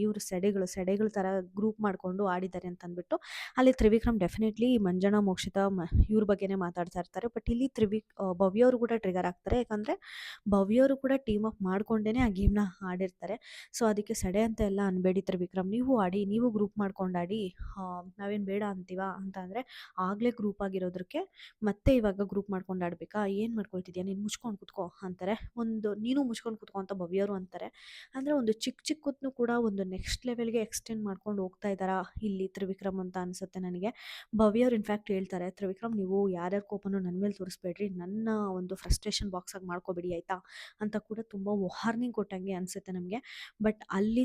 ಇವರು ಸೆಡೆಗಳ ಥರ ಗ್ರೂಪ್ ಮಾಡಿಕೊಂಡು ಆಡಿದ್ದಾರೆ ಅಂತ ಅಂದ್ಬಿಟ್ಟು ಅಲ್ಲಿ ತ್ರಿವಿಕ್ರಮ್ ಡೆಫಿನೆಟ್ಲಿ ಮಂಜಣ್ಣ, ಮೋಕ್ಷಿತ ಇವ್ರ ಬಗ್ಗೆನೇ ಮಾತಾಡ್ತಾ ಇರ್ತಾರೆ. ಬಟ್ ಇಲ್ಲಿ ಭವ್ಯ ಅವರು ಕೂಡ ಟ್ರಿಗರ್ ಆಗ್ತಾರೆ. ಯಾಕಂದರೆ ಭವ್ಯ ಅವರು ಕೂಡ ಟೀಮ್ ಅಪ್ ಮಾಡ್ಕೊಂಡೇ ಆ ಗೇಮ್ನ ಆಡಿರ್ತಾರೆ. ಸೊ ಅದಕ್ಕೆ ಸಡೆ ಅಂತ ಎಲ್ಲ ಅನ್ಬೇಡಿ ತ್ರಿವಿಕ್ರಮ್, ನೀವು ಆಡಿ, ನೀವು ಗ್ರೂಪ್ ಮಾಡ್ಕೊಂಡು ಆಡಿ, ನಾವೇನು ಬೇಡ ಅಂತೀವ ಅಂತ. ಅಂದರೆ ಆಗಲೇ ಗ್ರೂಪ್ ಆಗಿರೋದಕ್ಕೆ ಮತ್ತೆ ಇವಾಗ ಗ್ರೂಪ್ ಮಾಡ್ಕೊಂಡು ಆಡಬೇಕಾ, ಏನು ಮಾಡ್ಕೊಳ್ತಿದ್ಯಾ ನೀನು, ಮುಚ್ಕೊಂಡು ಕುತ್ಕೋ ಅಂತಾರೆ. ನೀನು ಮುಚ್ಕೊಂಡು ಕುತ್ಕೋ ಅಂತ ಭವ್ಯವರು ಅಂತಾರೆ. ಅಂದರೆ ಒಂದು ಚಿಕ್ಕದನ್ನು ಕೂಡ ಒಂದು ನೆಕ್ಸ್ಟ್ ಲೆವೆಲ್ಗೆ ಎಕ್ಸ್ಟೆಂಡ್ ಮಾಡ್ಕೊಂಡು ಹೋಗ್ತಾ ಇದ್ದಾರಾ ಇಲ್ಲಿ ತ್ರಿವಿಕ್ರಮ್ ಅಂತ ಅನಿಸುತ್ತೆ ನನಗೆ. ಭವ್ಯವ್ರು ಇನ್ಫ್ಯಾಕ್ಟ್ ಹೇಳ್ತಾರೆ, ತ್ರಿವಿಕ್ರಮ್ ನೀವು ಯಾರ್ಯಾರ ಕೋಪನೂ ನನ್ನ ಮೇಲೆ ತೋರಿಸ್ಬೇಡ್ರಿ, ನನ್ನ ಒಂದು ಫ್ರಸ್ಟ್ರೇಷನ್ ಬಾಕ್ಸಾಗಿ ಮಾಡ್ಕೋಬೇಡಿ ಆಯಿತಾ ಅಂತ ಕೂಡ ತುಂಬ ವಾರ್ನಿಂಗ್ ಕೊಟ್ಟಂಗೆ ಅನಿಸುತ್ತೆ ನಮಗೆ. ಬಟ್ ಅಲ್ಲಿ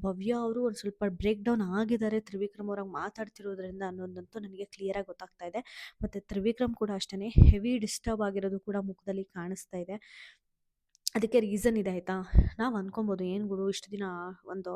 ಭವ್ಯ ಅವರು ಒಂದು ಸ್ವಲ್ಪ ಬ್ರೇಕ್ ಡೌನ್ ಆಗಿದ್ದಾರೆ ತ್ರಿವಿಕ್ರಮ್ ಅವ್ರಾಗ ಮಾತಾಡ್ತಿರೋದ್ರಿಂದ ಅನ್ನೋದಂತೂ ನನಗೆ ಕ್ಲಿಯರಾಗಿ ಗೊತ್ತಾಗ್ತಾ ಇದೆ. ಮತ್ತು ತ್ರಿವಿಕ್ರಮ್ ಕೂಡ ಅಷ್ಟೇ ಹೆವಿ ಡಿಸ್ಟರ್ಬ್ ಆಗಿರೋದು ಕೂಡ ಮುಖದಲ್ಲಿ ಕಾಣಿಸ್ತಾ ಇದೆ. ಅದಕ್ಕೆ ರೀಸನ್ ಇದೆ ಆಯಿತಾ. ನಾವು ಅಂದ್ಕೊಬೋದು, ಏನು ಗುರು ಇಷ್ಟು ದಿನ ಒಂದು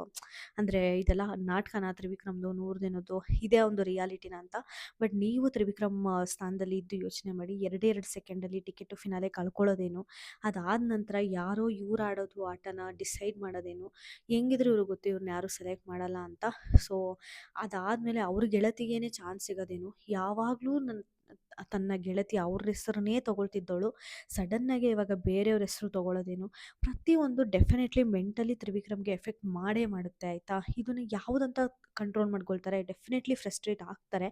ಅಂದರೆ ಇದೆಲ್ಲ ನಾಟಕನ ತ್ರಿವಿಕ್ರಮ್ದು 100 ದಿನದ್ದು, ಇದೇ ಒಂದು ರಿಯಾಲಿಟಿನ ಅಂತ. ಬಟ್ ನೀವು ತ್ರಿವಿಕ್ರಮ್ ಸ್ಥಾನದಲ್ಲಿ ಇದ್ದು ಯೋಚನೆ ಮಾಡಿ, 2 ಸೆಕೆಂಡಲ್ಲಿ ಟಿಕೆಟು ಫಿನಾಲೆ ಕಳ್ಕೊಳ್ಳೋದೇನು, ಅದಾದ ನಂತರ ಯಾರೋ ಇವ್ರು ಆಡೋದು ಆಟನ ಡಿಸೈಡ್ ಮಾಡೋದೇನು, ಹೆಂಗಿದ್ರು ಇವ್ರಿಗೆ ಗೊತ್ತು ಇವ್ರನ್ನ ಯಾರೂ ಸೆಲೆಕ್ಟ್ ಮಾಡಲ್ಲ ಅಂತ. ಸೊ ಅದಾದಮೇಲೆ ಅವ್ರ ಗೆಳತಿಗೇನೆ ಚಾನ್ಸ್ ಸಿಗೋದೇನು, ಯಾವಾಗಲೂ ತನ್ನ ಗೆಳತಿ ಅವ್ರ ಹೆಸರನ್ನೇ ತೊಗೊಳ್ತಿದ್ದವಳು ಸಡನ್ನಾಗಿ ಇವಾಗ ಬೇರೆಯವ್ರ ಹೆಸರು ತೊಗೊಳ್ಳೋದೇನು, ಪ್ರತಿಯೊಂದು ಡೆಫಿನೆಟ್ಲಿ ಮೆಂಟಲಿ ತ್ರಿವಿಕ್ರಮ್ಗೆ ಎಫೆಕ್ಟ್ ಮಾಡೇ ಮಾಡುತ್ತೆ ಆಯಿತಾ. ಇದನ್ನು ಯಾವುದಂತ ಕಂಟ್ರೋಲ್ ಮಾಡ್ಕೊಳ್ತಾರೆ, ಡೆಫಿನೆಟ್ಲಿ ಫ್ರಸ್ಟ್ರೇಟ್ ಆಗ್ತಾರೆ.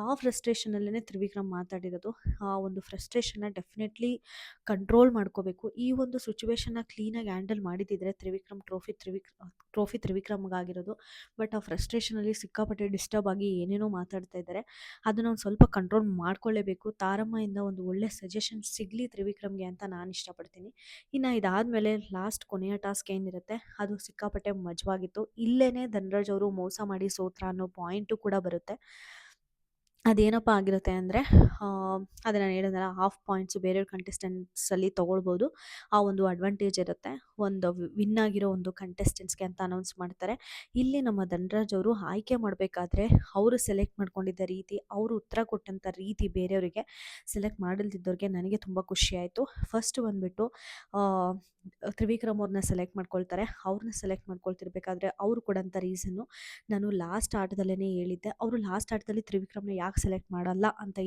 ಆ ಫ್ರಸ್ಟ್ರೇಷನಲ್ಲೇ ತ್ರಿವಿಕ್ರಮ್ ಮಾತಾಡಿರೋದು. ಆ ಒಂದು ಫ್ರಸ್ಟ್ರೇಷನ್ನ ಡೆಫಿನೆಟ್ಲಿ ಕಂಟ್ರೋಲ್ ಮಾಡ್ಕೋಬೇಕು. ಈ ಒಂದು ಸಿಚುವೇಶನ್ನ ಕ್ಲೀನಾಗಿ ಹ್ಯಾಂಡಲ್ ಮಾಡಿದ್ದಿದ್ರೆ ಟ್ರೋಫಿ ತ್ರಿವಿಕ್ರಮ್ಗಾಗಿರೋದು. ಬಟ್ ಆ ಫ್ರಸ್ಟ್ರೇಷನಲ್ಲಿ ಸಿಕ್ಕಾಪಟ್ಟೆ ಡಿಸ್ಟರ್ಬ್ ಆಗಿ ಏನೇನೋ ಮಾತಾಡ್ತಾ ಇದ್ದಾರೆ. ಅದನ್ನು ಒಂದು ಸ್ವಲ್ಪ ಕಂಟ್ರೋಲ್ ಮಾಡ್ಕೊಳ್ಳೇಬೇಕು. ತಾರಮ್ಮಯಿಂದ ಒಂದು ಒಳ್ಳೆ ಸಜೆಷನ್ ಸಿಗಲಿ ತ್ರಿವಿಕ್ರಮ್ಗೆ ಅಂತ ನಾನು ಇಷ್ಟಪಡ್ತೀನಿ. ಇನ್ನು ಇದಾದಮೇಲೆ ಲಾಸ್ಟ್ ಕೊನೆಯ ಟಾಸ್ಕ್ ಏನಿರುತ್ತೆ ಅದು ಸಿಕ್ಕಾಪಟ್ಟೆ ಮಜವಾಗಿತ್ತು. ಇಲ್ಲೇ ಧನ್ರಾಜ್ ಅವರು ಮೋಸ ಮಾಡಿ ಸೋತ್ರ ಅನ್ನೋ ಪಾಯಿಂಟು ಕೂಡ ಬರುತ್ತೆ. ಅದೇನಪ್ಪ ಆಗಿರುತ್ತೆ ಅಂದರೆ, ಅದೇ ನಾನು ಹೇಳಿದ್ನಲ್ಲ, ಹಾಫ್ ಪಾಯಿಂಟ್ಸು ಬೇರೆಯವ್ರ ಕಂಟೆಸ್ಟೆಂಟ್ಸಲ್ಲಿ ತೊಗೊಳ್ಬೋದು. ಆ ಒಂದು ಅಡ್ವಾಂಟೇಜ್ ಇರುತ್ತೆ. ಒಂದು ವಿನ್ ಆಗಿರೋ ಒಂದು ಕಂಟೆಸ್ಟೆಂಟ್ಸ್ಗೆ ಅಂತ ಅನೌನ್ಸ್ ಮಾಡ್ತಾರೆ. ಇಲ್ಲಿ ನಮ್ಮ ಧನ್ರಾಜ್ ಅವರು ಆಯ್ಕೆ ಮಾಡಬೇಕಾದ್ರೆ ಅವರು ಸೆಲೆಕ್ಟ್ ಮಾಡ್ಕೊಂಡಿದ್ದ ರೀತಿ, ಅವರು ಉತ್ತರ ಕೊಟ್ಟಂಥ ರೀತಿ ಬೇರೆಯವರಿಗೆ ಸೆಲೆಕ್ಟ್ ಮಾಡಲ್ದಿದ್ದವ್ರಿಗೆ ನನಗೆ ತುಂಬ ಖುಷಿಯಾಯಿತು. ಫಸ್ಟ್ ಬಂದುಬಿಟ್ಟು ತ್ರಿವಿಕ್ರಮ್ ಅವ್ರನ್ನ ಸೆಲೆಕ್ಟ್ ಮಾಡ್ಕೊಳ್ತಾರೆ. ಅವ್ರನ್ನ ಸೆಲೆಕ್ಟ್ ಮಾಡ್ಕೊಳ್ತಿರ್ಬೇಕಾದ್ರೆ ಅವರು ಕೊಡೋಂಥ ರೀಸನ್ನು ನಾನು ಲಾಸ್ಟ್ ಆಟದಲ್ಲೇ ಹೇಳಿದ್ದೆ. ಅವರು ಲಾಸ್ಟ್ ಆಟದಲ್ಲಿ ತ್ರಿವಿಕ್ರಮ್ನ ಯಾಕೆ ಸೆಲೆಕ್ಟ್ ಮಾಡಲ್ಲ ಅಂತ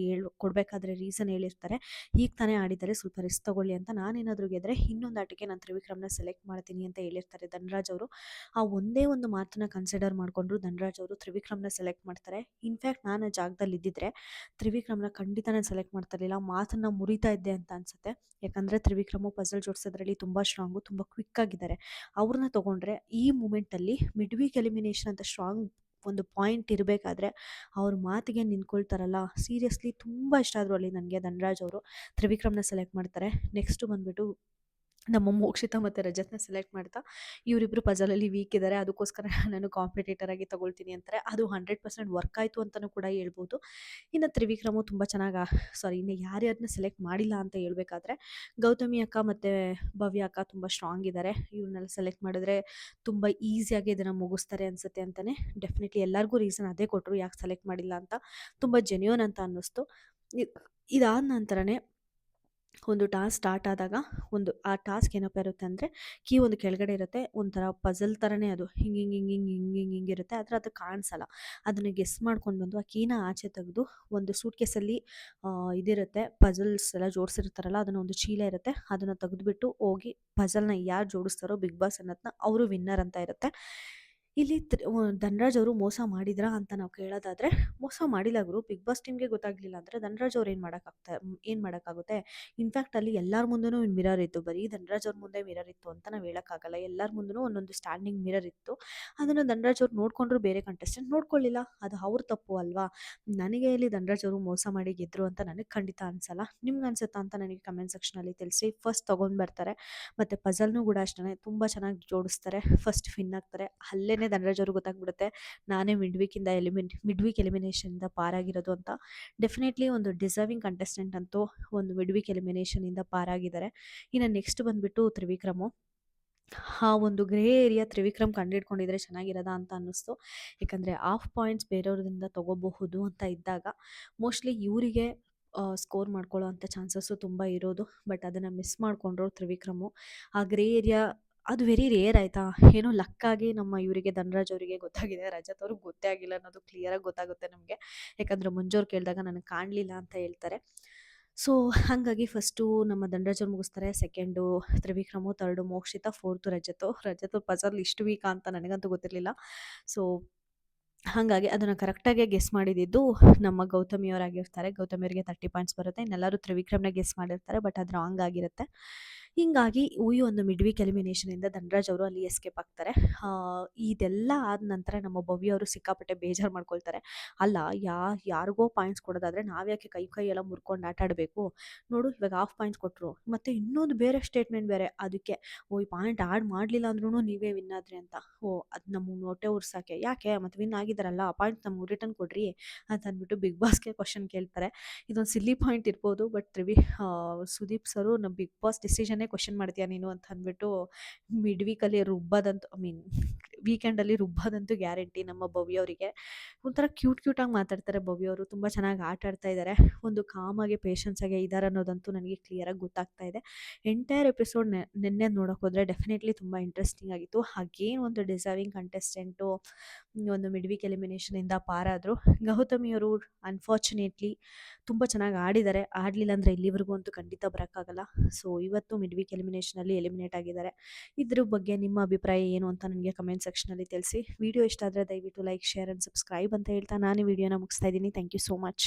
ಕೊಡಬೇಕಾದ್ರೆ ರೀಸನ್ ಹೇಳಿರ್ತಾರೆ. ಈಗ ತಾನೇ ಆಡಿದ್ದಾರೆ, ಸ್ವಲ್ಪ ರಿಸ್ಕ್ ತೊಗೊಳ್ಳಿ ಅಂತ. ನಾನೇನಾದರೂ ಗೆದ್ದರೆ ಇನ್ನೊಂದು ಆಟಕ್ಕೆ ನಾನು ತ್ರಿವಿಕ್ರಮ್ನ ಸೆಲೆಕ್ಟ್ ಮಾಡ್ತೀನಿ ಅಂತ ಹೇಳಿರ್ತಾರೆ ಧನ್ರಾಜ್ ಅವರು. ಆ ಒಂದೇ ಒಂದು ಮಾತನ್ನ ಕನ್ಸಿಡರ್ ಮಾಡಿಕೊಂಡ್ರು ಧನ್ರಾಜ್ ಅವರು ತ್ರಿವಿಕ್ರಮ್ನ ಸೆಲೆಕ್ಟ್ ಮಾಡ್ತಾರೆ. ಇನ್ಫ್ಯಾಕ್ಟ್ ನಾನು ಆ ಜಾಗದಲ್ಲಿ ಇದ್ದಿದ್ರೆ ತ್ರಿವಿಕ್ರಮ್ನ ಖಂಡಿತನೇ ಸೆಲೆಕ್ಟ್ ಮಾಡ್ತಾ ಇರಲಿಲ್ಲ, ಮಾತನ್ನು ಮುರಿತಾ ಇದ್ದೆ ಅಂತ ಅನಿಸುತ್ತೆ. ಯಾಕಂದರೆ ತ್ರಿವಿಕ್ರಮು ಪಜಲ್ ಜೋಡಿಸೋದ್ರಲ್ಲಿ ತುಂಬ ಸ್ಟ್ರಾಂಗು, ತುಂಬ ಕ್ವಿಕ್ ಆಗಿದ್ದಾರೆ. ಅವ್ರನ್ನ ತೊಗೊಂಡ್ರೆ ಈ ಮೂಮೆಂಟಲ್ಲಿ ಮಿಡ್ ವೀಕ್ ಎಲಿಮಿನೇಷನ್ ಅಂತ ಸ್ಟ್ರಾಂಗ್ ಒಂದು ಪಾಯಿಂಟ್ ಇರಬೇಕಾದ್ರೆ ಅವ್ರ ಮಾತಿಗೆ ನಿಂತ್ಕೊಳ್ತಾರಲ್ಲ, ಸೀರಿಯಸ್ಲಿ ತುಂಬ ಇಷ್ಟ ಆದರು ಅಲ್ಲಿ ನನಗೆ ಧನ್ರಾಜ್ ಅವರು. ತ್ರಿವಿಕ್ರಮ್ನ ಸೆಲೆಕ್ಟ್ ಮಾಡ್ತಾರೆ. ನೆಕ್ಸ್ಟು ಬಂದುಬಿಟ್ಟು ನಮ್ಮ ಮೋಕ್ಷಿತ ಮತ್ತು ರಜತ್ನ ಸೆಲೆಕ್ಟ್ ಮಾಡ್ತಾ, ಇವರಿಬ್ಬರು ಪಜಲಲ್ಲಿ ವೀಕ್ ಇದ್ದಾರೆ, ಅದಕ್ಕೋಸ್ಕರ ನಾನು ಕಾಂಪಿಟೇಟರ್ ಆಗಿ ತೊಗೊಳ್ತೀನಿ ಅಂತಾರೆ. ಅದು 100% ವರ್ಕ್ ಆಯಿತು ಅಂತಲೂ ಕೂಡ ಹೇಳ್ಬೋದು. ಇನ್ನು ತ್ರಿವಿಕ್ರಮು ತುಂಬ ಚೆನ್ನಾಗಿ ಇನ್ನು ಯಾರ್ಯಾರನ್ನ ಸೆಲೆಕ್ಟ್ ಮಾಡಿಲ್ಲ ಅಂತ ಹೇಳ್ಬೇಕಾದ್ರೆ, ಗೌತಮಿ ಅಕ್ಕ ಮತ್ತು ಭವ್ಯ ಅಕ್ಕ ತುಂಬ ಸ್ಟ್ರಾಂಗ್ ಇದ್ದಾರೆ. ಇವ್ರನ್ನೆಲ್ಲ ಸೆಲೆಕ್ಟ್ ಮಾಡಿದ್ರೆ ತುಂಬ ಈಸಿಯಾಗಿ ಇದನ್ನು ಮುಗಿಸ್ತಾರೆ ಅನಿಸುತ್ತೆ ಅಂತಲೇ ಡೆಫಿನೆಟ್ಲಿ ಎಲ್ಲರಿಗೂ ರೀಸನ್ ಅದೇ ಕೊಟ್ಟರು, ಯಾಕೆ ಸೆಲೆಕ್ಟ್ ಮಾಡಿಲ್ಲ ಅಂತ. ತುಂಬ ಜೆನ್ಯೂನ್ ಅಂತ ಅನ್ನಿಸ್ತು. ಇದಾದ ನಂತರನೇ ಒಂದು ಟಾಸ್ಕ್ ಸ್ಟಾರ್ಟ್ ಆದಾಗ ಆ ಟಾಸ್ಕ್ ಏನಪ್ಪ ಇರುತ್ತೆ ಅಂದರೆ, ಕೀ ಒಂದು ಕೆಳಗಡೆ ಇರುತ್ತೆ, ಒಂಥರ ಪಜಲ್ ಥರನೇ ಅದು ಹಿಂಗಿರುತ್ತೆ, ಆದರೆ ಅದು ಕಾಣಿಸಲ್ಲ. ಅದನ್ನು ಗೆಸ್ ಮಾಡ್ಕೊಂಡು ಬಂದು ಆ ಕೀನ ಆಚೆ ತೆಗೆದು ಒಂದು ಸೂಟ್ ಕೇಸಲ್ಲಿ ಇದಿರುತ್ತೆ, ಪಜಲ್ಸ್ ಎಲ್ಲ ಜೋಡಿಸಿರ್ತಾರಲ್ಲ, ಅದನ್ನು ಒಂದು ಚೀಲ ಇರುತ್ತೆ, ಅದನ್ನು ತೆಗೆದುಬಿಟ್ಟು ಹೋಗಿ ಪಜಲ್ನ ಯಾರು ಜೋಡಿಸ್ತಾರೋ ಬಿಗ್ ಬಾಸ್ ಅನ್ನೋದನ್ನ ಅವರು ವಿನ್ನರ್ ಅಂತ ಇರುತ್ತೆ. ಇಲ್ಲಿ ಧನರಾಜ್ ಅವರು ಮೋಸ ಮಾಡಿದ್ರಾ ಅಂತ ನಾವು ಕೇಳೋದಾದ್ರೆ, ಮೋಸ ಮಾಡಿಲ್ಲ ಗುರು. ಬಿಗ್ ಬಾಸ್ ಟೀಮ್‌ಗೆ ಗೊತ್ತಾಗ್ಲಿಲ್ಲ ಅಂದ್ರೆ ಧನರಾಜ್ ಅವ್ರು ಏನ್ ಮಾಡಕ್ಕಾಗುತ್ತೆ? ಇನ್‌ಫ್ಯಾಕ್ಟ್ ಅಲ್ಲಿ ಎಲ್ಲಾರ ಮುಂದೆನೂ ಮಿರರ್ ಇತ್ತು. ಬರೀ ಧನರಾಜ್ ಅವ್ರ ಮುಂದೆ ಮಿರರ್ ಇತ್ತು ಅಂತ ನಾವು ಹೇಳಕ್ಕಾಗಲ್ಲ. ಎಲ್ಲಾರ ಮುಂದೆನೂ ಒಂದೊಂದು ಸ್ಟ್ಯಾಂಡಿಂಗ್ ಮಿರರ್ ಇತ್ತು. ಅದನ್ನ ಧನರಾಜ್ ಅವ್ರು ನೋಡ್ಕೊಂಡ್ರು, ಬೇರೆ ಕಂಟೆಸ್ಟೆಂಟ್ ನೋಡ್ಕೊಳ್ಳಿಲ್ಲ. ಅದು ಅವ್ರ ತಪ್ಪು ಅಲ್ವಾ? ನನಗೆ ಇಲ್ಲಿ ಧನರಾಜ್ ಅವರು ಮೋಸ ಮಾಡಿ ಗೆದ್ರು ಅಂತ ನನಗೆ ಖಂಡಿತ ಅನ್ಸಲ್ಲ. ನಿಮ್ಗೆ ಅನ್ಸುತ್ತಾ ಅಂತ ನನಗೆ ಕಮೆಂಟ್ ಸೆಕ್ಷನಲ್ಲಿ ತಿಳಿಸಿ. ಫಸ್ಟ್ ತಗೊಂಡ್ ಬರ್ತಾರೆ. ಮತ್ತೆ ಪಜಲ್‌ನೂ ಕೂಡ ಅಷ್ಟೇನೆ ತುಂಬಾ ಚೆನ್ನಾಗಿ ಜೋಡಿಸ್ತಾರೆ. ಫಸ್ಟ್ ವಿನ್ ಆಗ್ತಾರೆ. ಅಲ್ಲೇನೆ ಧನರಾಜ್ ಅವ್ರಿಗೆ ಗೊತ್ತಾಗ್ಬಿಡುತ್ತೆ, ನಾನೇ ಮಿಡ್ ವೀಕ್ ಎಲಿಮಿನೇಷನ್‌ಯಿಂದ ಪಾರಾಗಿರೋದು ಅಂತ. ಡೆಫಿನೆಟ್ಲಿ ಒಂದು ಡಿಸರ್ವಿಂಗ್ ಕಂಟೆಸ್ಟೆಂಟ್ ಅಂತೂ ಒಂದು ಮಿಡ್ ವೀಕ್ ಎಲಿಮಿನೇಷನ್‌ನಿಂದ ಪಾರಾಗಿದ್ದಾರೆ. ಇನ್ನು ನೆಕ್ಸ್ಟ್ ಬಂದ್ಬಿಟ್ಟು ತ್ರಿವಿಕ್ರಮು. ಆ ಒಂದು ಗ್ರೇ ಏರಿಯಾ ತ್ರಿವಿಕ್ರಮ್ ಕಂಡಿಡ್ಕೊಂಡಿದ್ರೆ ಚೆನ್ನಾಗಿರೋದಾ ಅಂತ ಅನ್ನಿಸ್ತು. ಯಾಕಂದರೆ ಹಾಫ್ ಪಾಯಿಂಟ್ಸ್ ಬೇರೆಯವ್ರಿಂದ ತಗೋಬಹುದು ಅಂತ ಇದ್ದಾಗ ಮೋಸ್ಟ್ಲಿ ಇವರಿಗೆ ಸ್ಕೋರ್ ಮಾಡ್ಕೊಳ್ಳೋ ಅಂಥ ಚಾನ್ಸಸ್ಸು ತುಂಬ ಇರೋದು. ಬಟ್ ಅದನ್ನು ಮಿಸ್ ಮಾಡಿಕೊಂಡ್ರು ತ್ರಿವಿಕ್ರಮು. ಆ ಗ್ರೇ ಏರಿಯಾ ಅದು ವೆರಿ ರೇರ್ ಆಯಿತಾ. ಏನೋ ಲಕ್ಕಾಗಿ ನಮ್ಮ ಇವರಿಗೆ ಧನರಾಜ್ ಅವರಿಗೆ ಗೊತ್ತಾಗಿದೆ. ರಜತ್ ಅವ್ರಿಗೆ ಗೊತ್ತೇ ಆಗಿಲ್ಲ ಅನ್ನೋದು ಕ್ಲಿಯರಾಗಿ ಗೊತ್ತಾಗುತ್ತೆ ನಮಗೆ. ಯಾಕಂದರೆ ಮಂಜು ಅವ್ರು ಕೇಳಿದಾಗ ನನಗೆ ಕಾಣಲಿಲ್ಲ ಅಂತ ಹೇಳ್ತಾರೆ. ಸೊ ಹಾಗಾಗಿ ಫಸ್ಟು ನಮ್ಮ ಧನರಾಜ್ ಅವ್ರು ಮುಗಿಸ್ತಾರೆ. Second Trivikram, third Mokshitha, fourth Rajath. Rajath puzzle ಇಷ್ಟು ವೀಕಾ ಅಂತ ನನಗಂತೂ ಗೊತ್ತಿರಲಿಲ್ಲ. ಸೊ ಹಾಗಾಗಿ ಅದನ್ನು ಕರೆಕ್ಟಾಗೆ ಗೆಸ್ ಮಾಡಿದ್ದು ನಮ್ಮ ಗೌತಮಿಯವರಾಗಿರ್ತಾರೆ. ಗೌತಮಿಯವರಿಗೆ 30 ಪಾಯಿಂಟ್ಸ್ ಬರುತ್ತೆ. ಇನ್ನೆಲ್ಲರೂ ತ್ರಿವಿಕ್ರಮ್‌ನ ಗೆಸ್ ಮಾಡಿರ್ತಾರೆ. ಬಟ್ ಅದು ರಾಂಗ್ ಆಗಿರುತ್ತೆ. ಹಿಂಗಾಗಿ ಈ ಒಂದು ಮಿಡ್ ವೀಕ್ ಎಲಿಮಿನೇಷನಿಂದ ಧನರಾಜ್ ಅವರು ಅಲ್ಲಿ ಎಸ್ಕೇಪ್ ಆಗ್ತಾರೆ. ಇದೆಲ್ಲ ಆದ ನಂತರ ನಮ್ಮ ಭವ್ಯ ಅವರು ಸಿಕ್ಕಾಪಟ್ಟೆ ಬೇಜಾರು ಮಾಡ್ಕೊಳ್ತಾರೆ. ಅಲ್ಲ, ಯಾರಿಗೋ ಪಾಯಿಂಟ್ಸ್ ಕೊಡೋದಾದ್ರೆ ನಾವ್ಯಾಕೆ ಕೈ ಎಲ್ಲ ಮುರ್ಕೊಂಡು ಆಟ ಆಡಬೇಕು? ನೋಡು ಇವಾಗ ಹಾಫ್ ಪಾಯಿಂಟ್ಸ್ ಕೊಟ್ಟರು. ಮತ್ತೆ ಇನ್ನೊಂದು ಬೇರೆ ಸ್ಟೇಟ್ಮೆಂಟ್ ಬೇರೆ ಅದಕ್ಕೆ, ಓ ಈ ಪಾಯಿಂಟ್ ಆಡ್ ಮಾಡಲಿಲ್ಲ ಅಂದ್ರೂ ನೀವೇ ವಿನ್ ಆದ್ರಿ ಅಂತ. ಓ ಅದು ನಮ್ಮ ಹೊಟ್ಟೆ ಉರ್ಸೋಕ್ಕೆ. ಯಾಕೆ ಮತ್ತೆ ವಿನ್ ಆಗಿದ್ದಾರಲ್ಲ, ಆ ಪಾಯಿಂಟ್ ನಮ್ಗೆ ರಿಟರ್ನ್ ಕೊಡ್ರಿ ಅಂತ ಅಂದ್ಬಿಟ್ಟು ಬಿಗ್ ಬಾಸ್ಗೆ ಕ್ವಶನ್ ಕೇಳ್ತಾರೆ. ಇದೊಂದು ಸಿಲ್ಲಿ ಪಾಯಿಂಟ್ ಇರ್ಬೋದು. ಬಟ್ ಸುದೀಪ್ ಸರು ನಮ್ಮ ಬಿಗ್ ಬಾಸ್ ಡಿಸಿಷನ್ನೇ ಕ್ವಶನ್ ಮಾಡ್ತೀಯಾ ನೀನು ಅಂತ ಅಂದ್ಬಿಟ್ಟು ಮಿಡ್ ವೀಕಲ್ಲಿ ರುಬ್ಬೋದಂತೂ ವೀಕೆಂಡಲ್ಲಿ ರುಬ್ಬೋದಂತೂ ಗ್ಯಾರಂಟಿ ನಮ್ಮ ಭವ್ಯ ಅವರಿಗೆ. ಒಂಥರ ಕ್ಯೂಟಾಗಿ ಮಾತಾಡ್ತಾರೆ ಭವ್ಯ ಅವರು. ತುಂಬ ಚೆನ್ನಾಗಿ ಆಟ ಆಡ್ತಾ ಇದ್ದಾರೆ. ಒಂದು ಕಾಮಾಗಿ ಪೇಷನ್ಸಾಗೆ ಇದ್ದಾರೆ ಅನ್ನೋದಂತೂ ನನಗೆ ಕ್ಲಿಯರಾಗಿ ಗೊತ್ತಾಗ್ತಾ ಇದೆ. ಎಂಟೈರ್ ಎಪಿಸೋಡ್ ನಿನ್ನೆ ನೋಡೋಕೆ ಹೋದರೆ ಡೆಫಿನೆಟ್ಲಿ ತುಂಬ ಇಂಟ್ರೆಸ್ಟಿಂಗ್ ಆಗಿತ್ತು. ಹಾಗೇನು ಒಂದು ಡಿಸರ್ವಿಂಗ್ ಕಂಟೆಸ್ಟೆಂಟು ಒಂದು ಮಿಡ್ ವೀಕ್ ಎಲಿಮಿನೇಷನಿಂದ ಪಾರಾದರು. ಗೌತಮಿಯವರು ಅನ್ಫಾರ್ಚುನೇಟ್ಲಿ ತುಂಬ ಚೆನ್ನಾಗಿ ಆಡಿದ್ದಾರೆ. ಆಡಲಿಲ್ಲ ಅಂದರೆ ಇಲ್ಲಿವರೆಗೂ ಅಂತೂ ಖಂಡಿತ ಬರೋಕ್ಕಾಗಲ್ಲ. ಸೊ ಇವತ್ತು ಮಿಡ್ ವೀಕ್ ಎಲಿಮಿನೇಷನಲ್ಲಿ ಎಲಿಮಿನೇಟ್ ಆಗಿದ್ದಾರೆ. ಇದ್ರ ಬಗ್ಗೆ ನಿಮ್ಮ ಅಭಿಪ್ರಾಯ ಏನು ಅಂತ ನನಗೆ ಕಮೆಂಟ್ ಸೆಕ್ಷನಲ್ಲಿ ತಿಳಿಸಿ. ವಿಡಿಯೋ ಇಷ್ಟ ಆದರೆ ದಯವಿಟ್ಟು ಲೈಕ್, ಶೇರ್ ಆ್ಯಂಡ್ ಸಬ್ಸ್ಕ್ರೈಬ್ ಅಂತ ಹೇಳ್ತಾ ನಾನು ಈ ವಿಡಿಯೋನ ಮುಗಿಸ್ತಾ ಇದ್ದೀನಿ. Thank you so much.